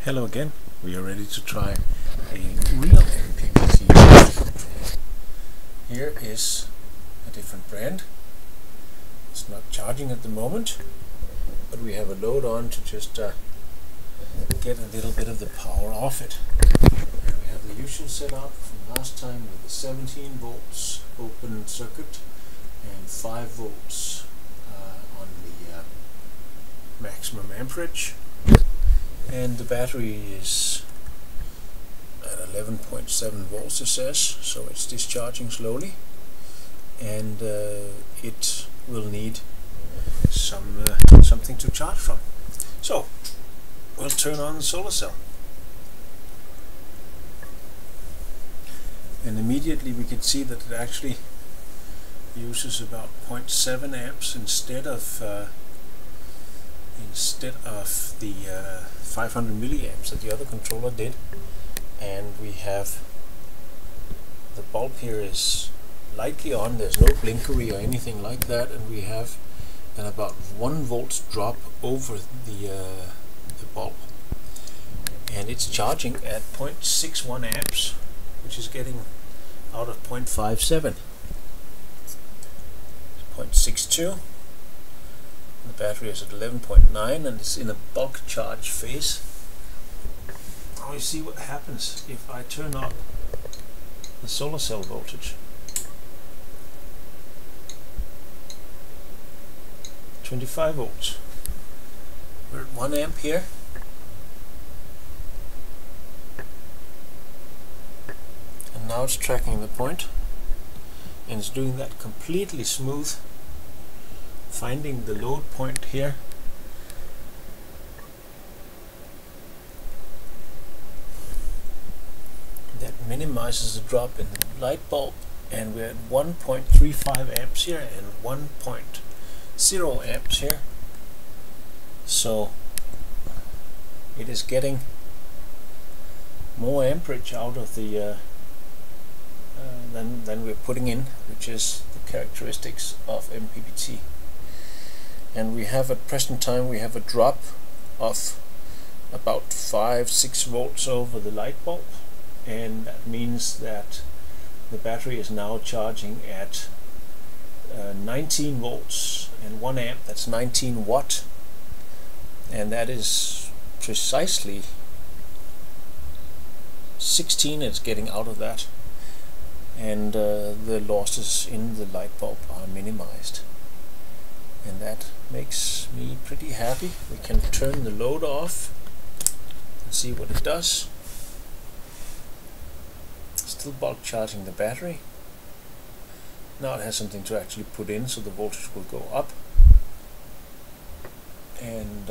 Hello again, we are ready to try a real MPPT voltage control. Here is a different brand. It's not charging at the moment, but we have a load on to just get a little bit of the power off it. And we have the usual setup from last time with the 17 volts open circuit and 5 volts on the maximum amperage. And the battery is at 11.7 volts, it says, so it's discharging slowly, and it will need something to charge from. So we'll turn on the solar cell, and immediately we can see that it actually uses about 0.7 amps instead of the 500 milliamps that the other controller did. And we have the bulb here is lightly on, there's no blinkery or anything like that, and we have an about 1 volt drop over the bulb, and it's charging at 0.61 amps, which is getting out of 0.57. 0.62. The battery is at 11.9 and it's in a bulk charge phase. Now we see what happens if I turn up the solar cell voltage. 25 volts. We're at 1 amp here. And now it's tracking the point, and it's doing that completely smooth, finding the load point here. That minimizes the drop in the light bulb, and we're at 1.35 amps here and 1.0 amps here. So it is getting more amperage out of the than we're putting in, which is the characteristics of MPPT. And we have at present time we have a drop of about 5-6 volts over the light bulb, and that means that the battery is now charging at 19 volts and 1 amp. That's 19 watt, and that is precisely 16 it's getting out of that, and the losses in the light bulb are minimized, and that makes me pretty happy. We can turn the load off and see what it does. Still bulk charging the battery. Now it has something to actually put in, so the voltage will go up, and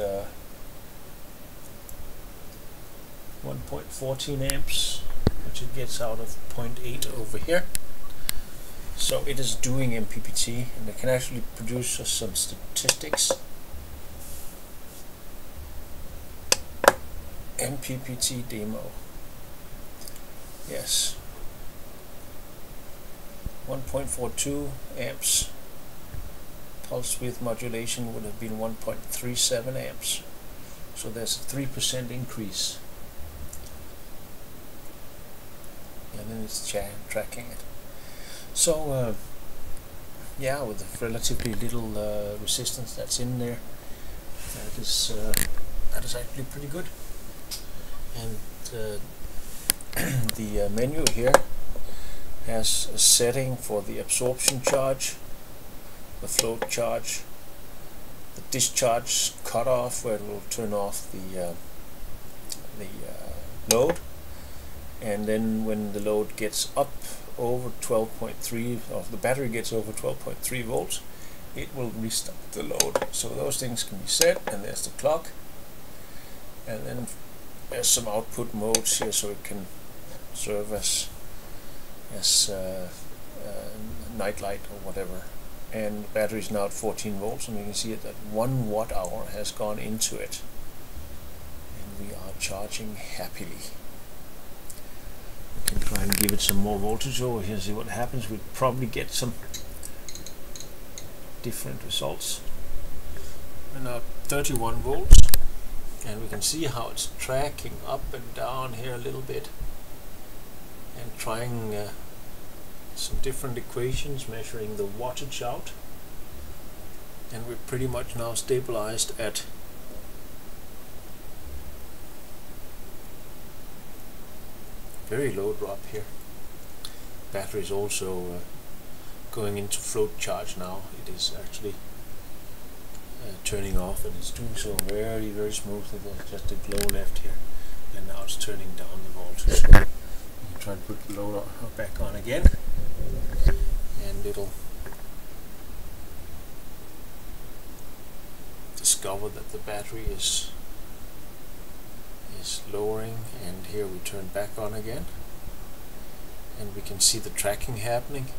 1.14 amps, which it gets out of 0.8 over here. So it is doing MPPT, and it can actually produce us some statistics. MPPT demo. Yes. 1.42 amps. Pulse width modulation would have been 1.37 amps. So there's a 3% increase. And then it's tracking it. So yeah, with the relatively little resistance that's in there, that is actually pretty good. And the menu here has a setting for the absorption charge, the float charge, the discharge cutoff, where it will turn off the load, and then when the load gets up over 12.3, or the battery gets over 12.3 volts, it will restart the load. So those things can be set, and there's the clock, and then there's some output modes here, so it can serve as night light or whatever. And the battery is now at 14 volts, and you can see that 1 watt hour has gone into it, and we are charging happily. We can try and give it some more voltage over here, see what happens. We'd probably get some different results. And now 31 volts, and we can see how it's tracking up and down here a little bit, and trying some different equations measuring the wattage out, and we're pretty much now stabilized at very low drop here. Battery is also going into float charge now. It is actually turning off, and it's doing so very, very smoothly. There's just a glow left here, and now it's turning down the voltage. You can try and put the load back on again, and it'll discover that the battery is lowering, and here we turn back on again, and we can see the tracking happening.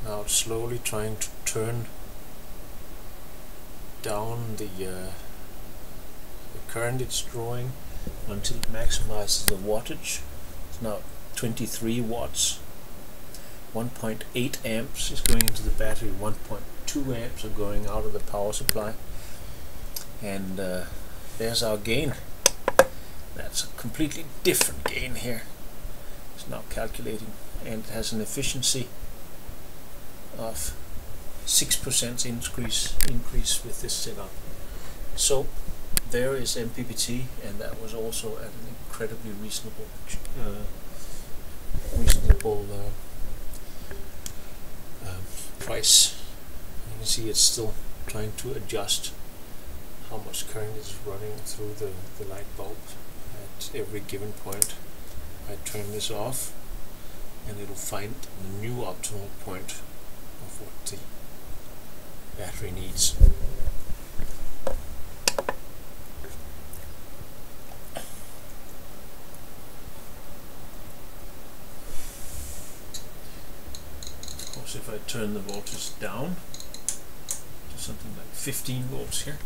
Now it's slowly trying to turn down the current it's drawing until it maximizes the wattage. It's now 23 watts. 1.8 amps is going into the battery, 1.2 amps are going out of the power supply, and there's our gain. That's a completely different gain here. It's now calculating, and it has an efficiency of 6% increase with this setup. So there is MPPT, and that was also at an incredibly reasonable price. You can see it's still trying to adjust how much current is running through the light bulb at every given point. I turn this off, and it'll find the new optimal point of what the battery needs. Of course, if I turn the voltage down to something like 15 volts here,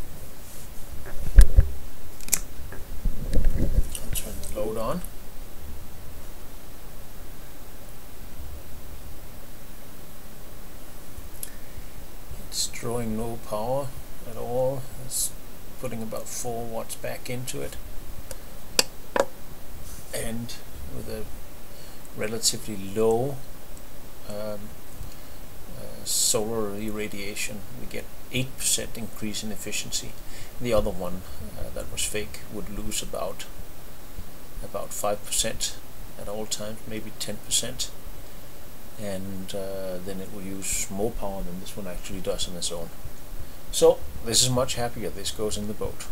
I'll turn the load on. It's drawing no power at all. It's putting about 4 watts back into it, and with a relatively low solar irradiation, we get 8% increase in efficiency. The other one that was fake would lose about 5% at all times, maybe 10%, and then it will use more power than this one actually does on its own. So this is much happier. This goes in the boat.